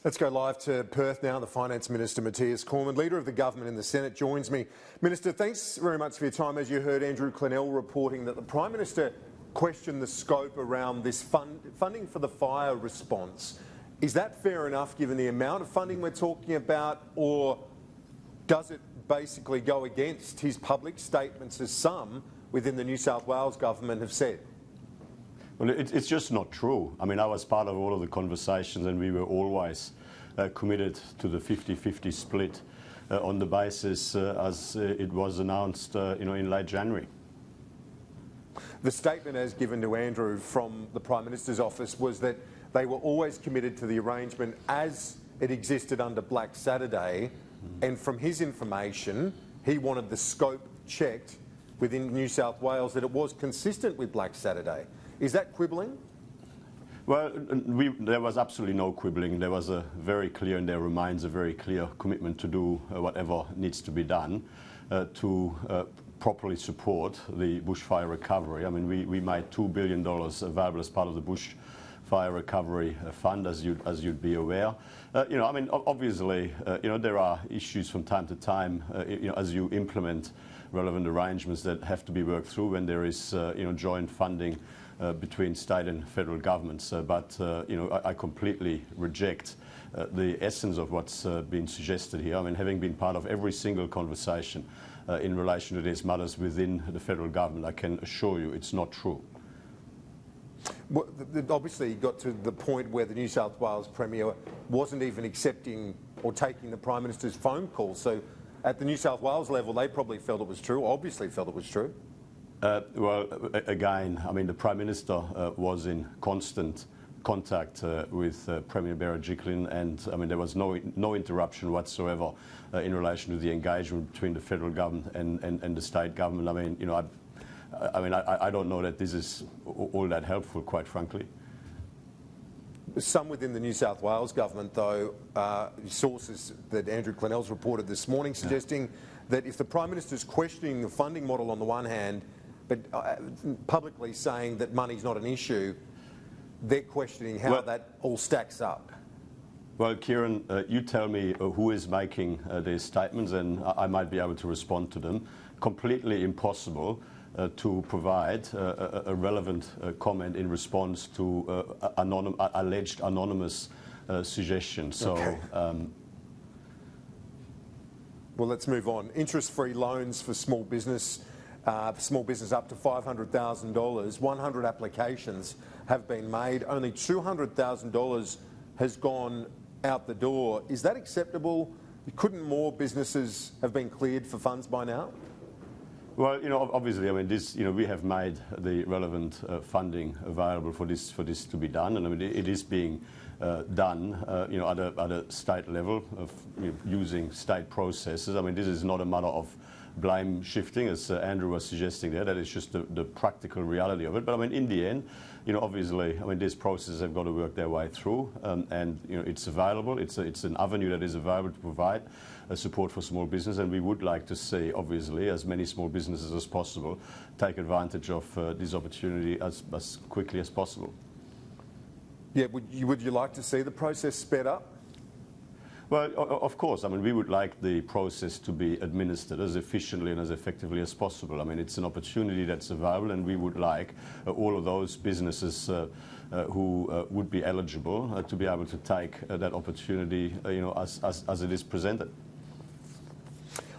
Let's go live to Perth now. The Finance Minister Mathias Cormann, Leader of the Government in the Senate, joins me. Minister, thanks very much for your time. As you heard Andrew Clennell reporting that the Prime Minister questioned the scope around this funding for the fire response. Is that fair enough given the amount of funding we're talking about, or does it basically go against his public statements, as some within the New South Wales government have said? Well, it's just not true. I mean, I was part of all of the conversations, and we were always committed to the 50-50 split on the basis as it was announced in late January. The statement as given to Andrew from the Prime Minister's office was that they were always committed to the arrangement as it existed under Black Saturday, and from his information, he wanted the scope checked within New South Wales that it was consistent with Black Saturday. Is that quibbling? Well, there was absolutely no quibbling. There was a very clear, and there remains a very clear commitment to do whatever needs to be done to properly support the bushfire recovery. I mean, we made $2 billion available as part of the Bushfire Recovery Fund, as you'd be aware. I mean, obviously, there are issues from time to time, as you implement relevant arrangements that have to be worked through when there is, joint funding between state and federal governments. But I completely reject the essence of what's been suggested here. I mean, having been part of every single conversation in relation to these matters within the federal government, I can assure you it's not true. Well, obviously, you got to the point where the New South Wales Premier wasn't even accepting or taking the Prime Minister's phone call. So at the New South Wales level, they probably felt it was true, obviously felt it was true. Well, again, I mean, the Prime Minister was in constant contact with Premier Berejiklian, and I mean, there was no interruption whatsoever in relation to the engagement between the federal government and the state government. I mean, I don't know that this is all that helpful, quite frankly. Some within the New South Wales government, though, sources that Andrew Clennell's reported this morning suggesting that if the Prime Minister's questioning the funding model on the one hand, but publicly saying that money's not an issue, they're questioning how that all stacks up. Well, Kieran, you tell me who is making these statements, and I might be able to respond to them. Completely impossible to provide a relevant comment in response to alleged anonymous suggestions. So, okay. Well, let's move on. Interest-free loans for small business up to $500,000. 100 applications have been made. Only $200,000 has gone out the door. Is that acceptable? Couldn't more businesses have been cleared for funds by now? Well, obviously, I mean, this, we have made the relevant funding available for this to be done, and I mean, it is being done, at a state level of using state processes. I mean, this is not a matter of blame shifting, as Andrew was suggesting there. That is just the practical reality of it. But I mean, in the end, obviously, I mean, these processes have got to work their way through, and it's available. It's an avenue that is available to provide support for small business, and we would like to see, obviously, as many small businesses as possible take advantage of this opportunity as quickly as possible. Yeah, would you like to see the process sped up? Well, of course. I mean, we would like the process to be administered as efficiently and as effectively as possible. I mean, it's an opportunity that's available, and we would like all of those businesses who would be eligible to be able to take that opportunity, as it is presented.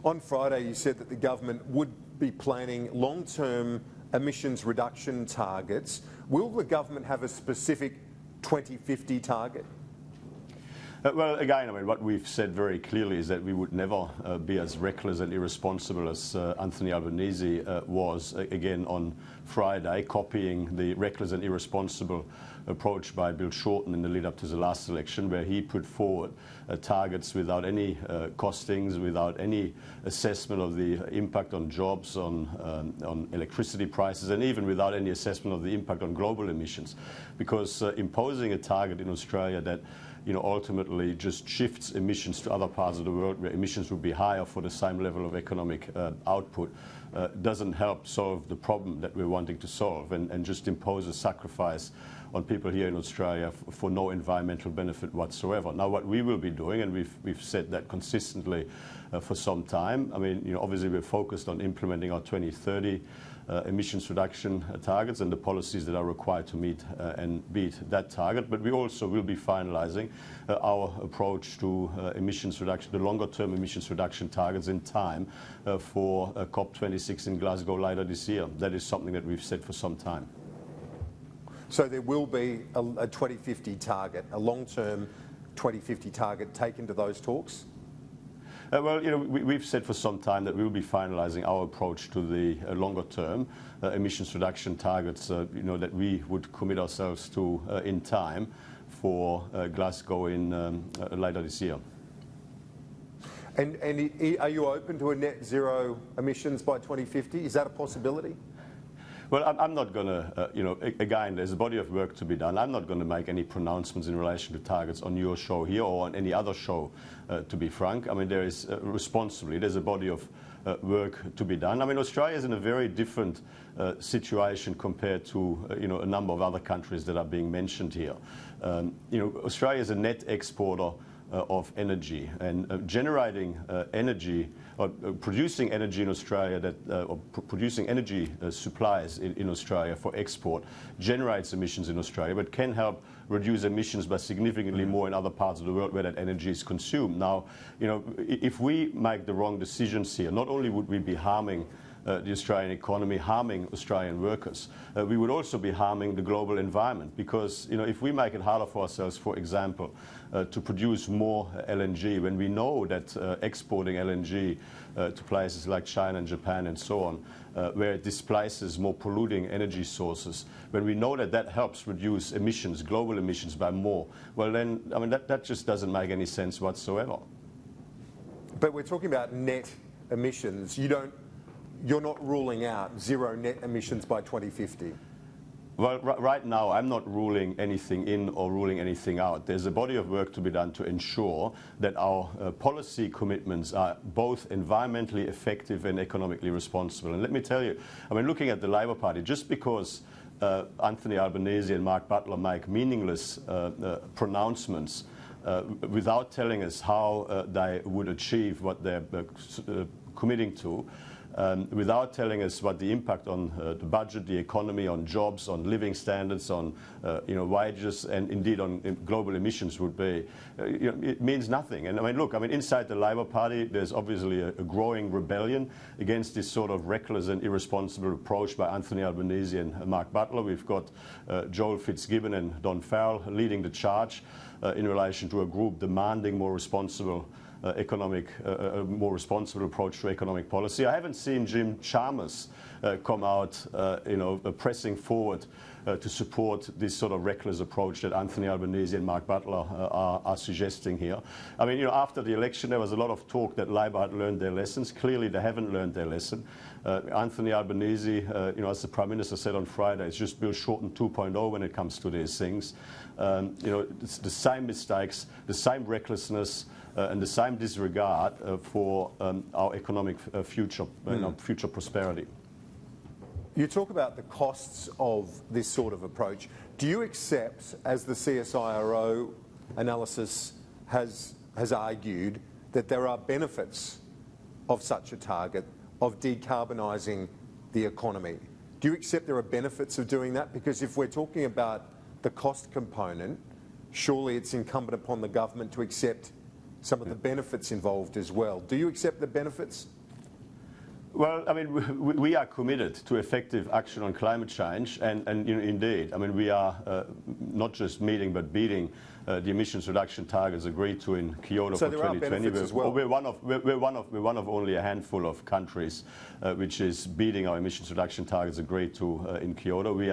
On Friday, you said that the government would be planning long-term emissions reduction targets. Will the government have a specific 2050 target? Well, again, I mean, what we've said very clearly is that we would never be as reckless and irresponsible as Anthony Albanese was, again, on Friday, copying the reckless and irresponsible approach by Bill Shorten in the lead up to the last election, where he put forward targets without any costings, without any assessment of the impact on jobs, on electricity prices, and even without any assessment of the impact on global emissions. Because imposing a target in Australia that ultimately just shifts emissions to other parts of the world where emissions would be higher for the same level of economic output doesn't help solve the problem that we're wanting to solve, and just impose a sacrifice on people here in Australia for no environmental benefit whatsoever. Now, what we will be doing, and we've said that consistently for some time. I mean, obviously we're focused on implementing our 2030 emissions reduction targets and the policies that are required to meet and beat that target. But we also will be finalising our approach to emissions reduction, the longer-term emissions reduction targets in time for COP26 in Glasgow later this year. That is something that we've said for some time. So there will be a 2050 target, a long-term 2050 target taken to those talks? Well, we've said for some time that we will be finalising our approach to the longer-term emissions reduction targets, that we would commit ourselves to in time for Glasgow in later this year. And are you open to a net zero emissions by 2050? Is that a possibility? Well, I'm not going to, again, there's a body of work to be done. I'm not going to make any pronouncements in relation to targets on your show here or on any other show, to be frank. I mean, there is responsibly, there's a body of work to be done. I mean, Australia is in a very different situation compared to, a number of other countries that are being mentioned here. Australia is a net exporter of energy, and generating energy or producing energy in Australia producing energy supplies in Australia for export generates emissions in Australia, but can help reduce emissions by significantly more in other parts of the world where that energy is consumed. Now, if we make the wrong decisions here, not only would we be harming the Australian economy, harming Australian workers, we would also be harming the global environment, because if we make it harder for ourselves, for example, to produce more LNG, when we know that exporting LNG to places like China and Japan and so on, where it displaces more polluting energy sources, when we know that that helps reduce emissions, global emissions, by more, well then, I mean, that just doesn't make any sense whatsoever. But we're talking about net emissions. You're not ruling out zero net emissions by 2050? Well, right now I'm not ruling anything in or ruling anything out. There's a body of work to be done to ensure that our policy commitments are both environmentally effective and economically responsible. And let me tell you, I mean, looking at the Labor Party, just because Anthony Albanese and Mark Butler make meaningless pronouncements without telling us how they would achieve what they're committing to, without telling us what the impact on the budget, the economy, on jobs, on living standards, on wages, and indeed on global emissions would be, it means nothing. And I mean, look, inside the Labor Party, there's obviously a growing rebellion against this sort of reckless and irresponsible approach by Anthony Albanese and Mark Butler. We've got Joel Fitzgibbon and Don Farrell leading the charge in relation to a group demanding more responsible more responsible approach to economic policy. I haven't seen Jim Chalmers come out, pressing forward to support this sort of reckless approach that Anthony Albanese and Mark Butler are suggesting here. I mean, after the election, there was a lot of talk that Labor had learned their lessons. Clearly, they haven't learned their lesson. Anthony Albanese, as the Prime Minister said on Friday, it's just Bill Shorten 2.0 when it comes to these things. It's the same mistakes, the same recklessness, and the same disregard for our economic future, future prosperity. You talk about the costs of this sort of approach. Do you accept, as the CSIRO analysis has argued, that there are benefits of such a target, of decarbonising the economy? Do you accept there are benefits of doing that? Because if we're talking about the cost component, surely it's incumbent upon the government to accept some of the benefits involved as well. Do you accept the benefits? Well, I mean, we are committed to effective action on climate change, and indeed, I mean, we are not just meeting but beating the emissions reduction targets agreed to in Kyoto for 2020. We're one of only a handful of countries which is beating our emissions reduction targets agreed to in Kyoto. We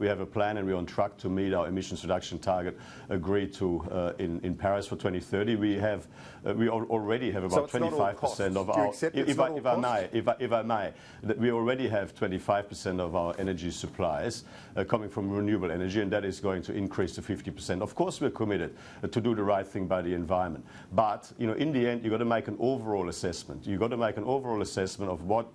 have a plan, and we're on track to meet our emissions reduction target agreed to in Paris for 2030. We already have about 25% of our. If I may, that we already have 25% of our energy supplies coming from renewable energy, and that is going to increase to 50%. Of course, we're committed committed to do the right thing by the environment. But in the end, you've got to make an overall assessment. You've got to make an overall assessment of what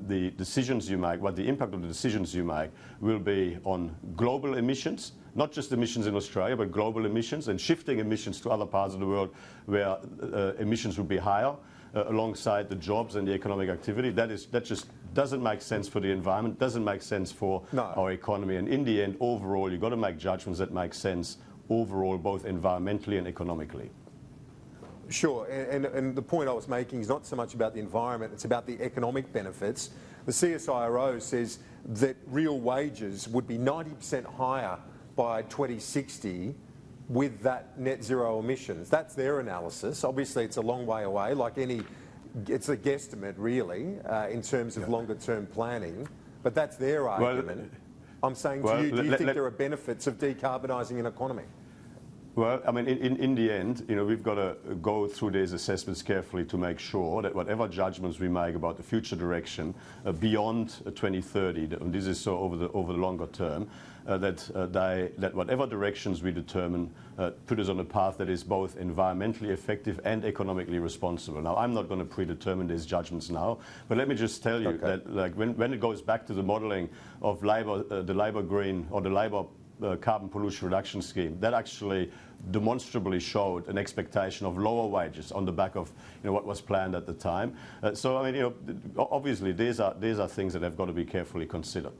the decisions you make, what the impact of the decisions you make will be on global emissions, not just emissions in Australia, but global emissions, and shifting emissions to other parts of the world where emissions would be higher, alongside the jobs and the economic activity. That just doesn't make sense for the environment, doesn't make sense for our economy. And in the end, overall, you've got to make judgments that make sense overall, both environmentally and economically. Sure, and the point I was making is not so much about the environment, it's about the economic benefits. The CSIRO says that real wages would be 90% higher by 2060 with that net zero emissions. That's their analysis. Obviously, it's a long way away, it's a guesstimate really, in terms of longer term planning, but that's their argument. I'm saying to you, do you think there are benefits of decarbonising an economy? Well, I mean, in the end, we've got to go through these assessments carefully to make sure that whatever judgments we make about the future direction beyond 2030, and this is so over the longer term, that whatever directions we determine put us on a path that is both environmentally effective and economically responsible. Now, I'm not going to predetermine these judgments now, but let me just tell you that, like, when it goes back to the modelling of the Labor Green or the Labor carbon pollution reduction scheme, that actually demonstrably showed an expectation of lower wages on the back of what was planned at the time. So I mean, obviously these are things that have got to be carefully considered.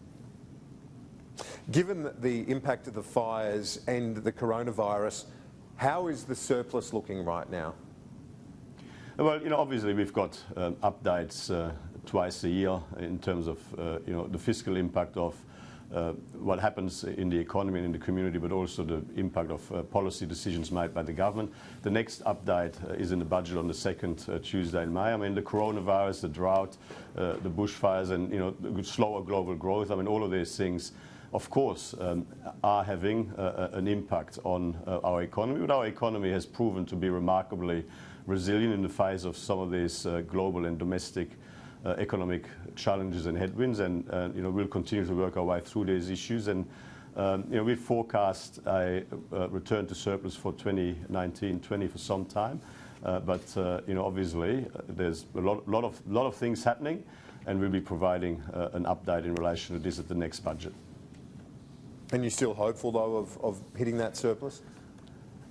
Given the impact of the fires and the coronavirus, how is the surplus looking right now? Well, obviously we've got updates twice a year in terms of the fiscal impact of what happens in the economy and in the community, but also the impact of policy decisions made by the government. The next update is in the budget on the second Tuesday in May. I mean, the coronavirus, the drought, the bushfires, and slower global growth. I mean, all of these things, of course, are having an impact on our economy. But our economy has proven to be remarkably resilient in the face of some of these global and domestic economic challenges and headwinds, and we'll continue to work our way through these issues. And we forecast a return to surplus for 2019-20 for some time, but obviously there's a lot of things happening, and we'll be providing an update in relation to this at the next budget. And you're still hopeful, though, of hitting that surplus?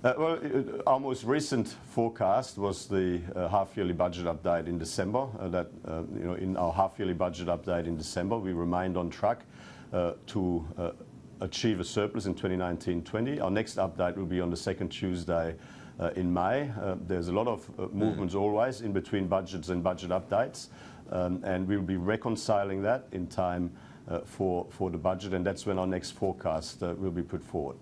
Well, our most recent forecast was the half-yearly budget update in December. In our half-yearly budget update in December, we remained on track to achieve a surplus in 2019-20. Our next update will be on the second Tuesday in May. There's a lot of movements always in between budgets and budget updates, and we'll be reconciling that in time for the budget, and that's when our next forecast will be put forward.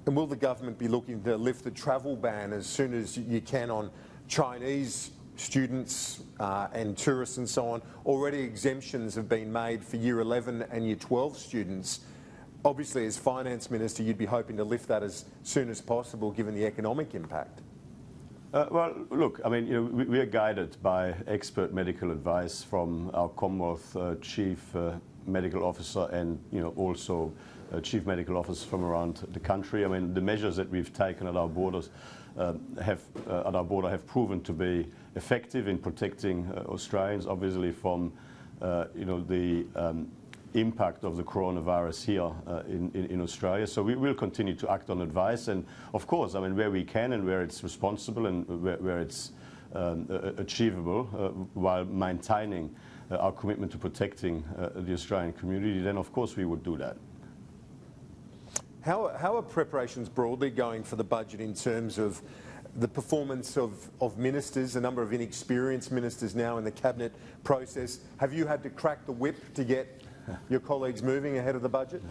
And will the government be looking to lift the travel ban as soon as you can on Chinese students and tourists and so on? Already exemptions have been made for Year 11 and Year 12 students. Obviously, as Finance Minister, you'd be hoping to lift that as soon as possible, given the economic impact. Well, look, I mean, we are guided by expert medical advice from our Commonwealth Chief Medical Officer and, also Chief Medical Officers from around the country. I mean, the measures that we've taken at our borders have proven to be effective in protecting Australians, obviously, from the impact of the coronavirus here in Australia. So we will continue to act on advice, and of course, I mean, where we can and where it's responsible and where it's achievable, while maintaining our commitment to protecting the Australian community, then of course we would do that. How are preparations broadly going for the budget in terms of the performance of ministers, a number of inexperienced ministers now in the cabinet process? Have you had to crack the whip to get your colleagues moving ahead of the budget?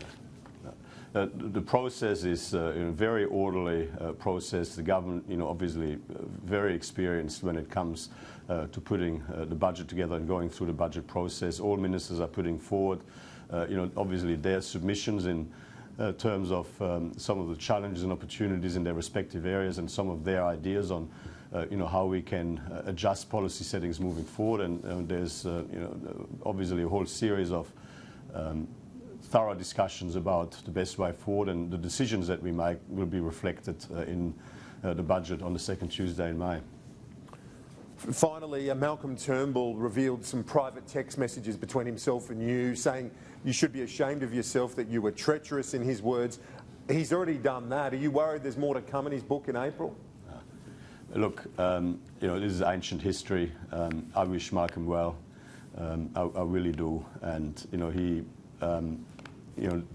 The process is a very orderly process. The government, obviously very experienced when it comes to putting the budget together and going through the budget process. All ministers are putting forward, obviously their submissions in terms of some of the challenges and opportunities in their respective areas, and some of their ideas on how we can adjust policy settings moving forward. And there's obviously a whole series of thorough discussions about the best way forward, and the decisions that we make will be reflected in the budget on the second Tuesday in May. Finally, Malcolm Turnbull revealed some private text messages between himself and you, saying you should be ashamed of yourself, that you were treacherous, in his words. He's already done that. Are you worried there's more to come in his book in April? Look, this is ancient history. I wish Malcolm well. I really do. And he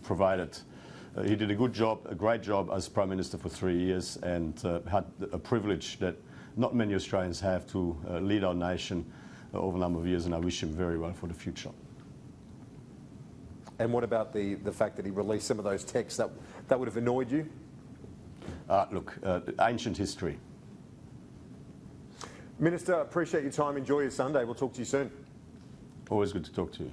provided. He did a good job, a great job as Prime Minister for 3 years, and had a privilege that not many Australians have, to lead our nation over a number of years, and I wish him very well for the future. And what about the fact that he released some of those texts that would have annoyed you? Look, ancient history. Minister, appreciate your time. Enjoy your Sunday. We'll talk to you soon. Always good to talk to you.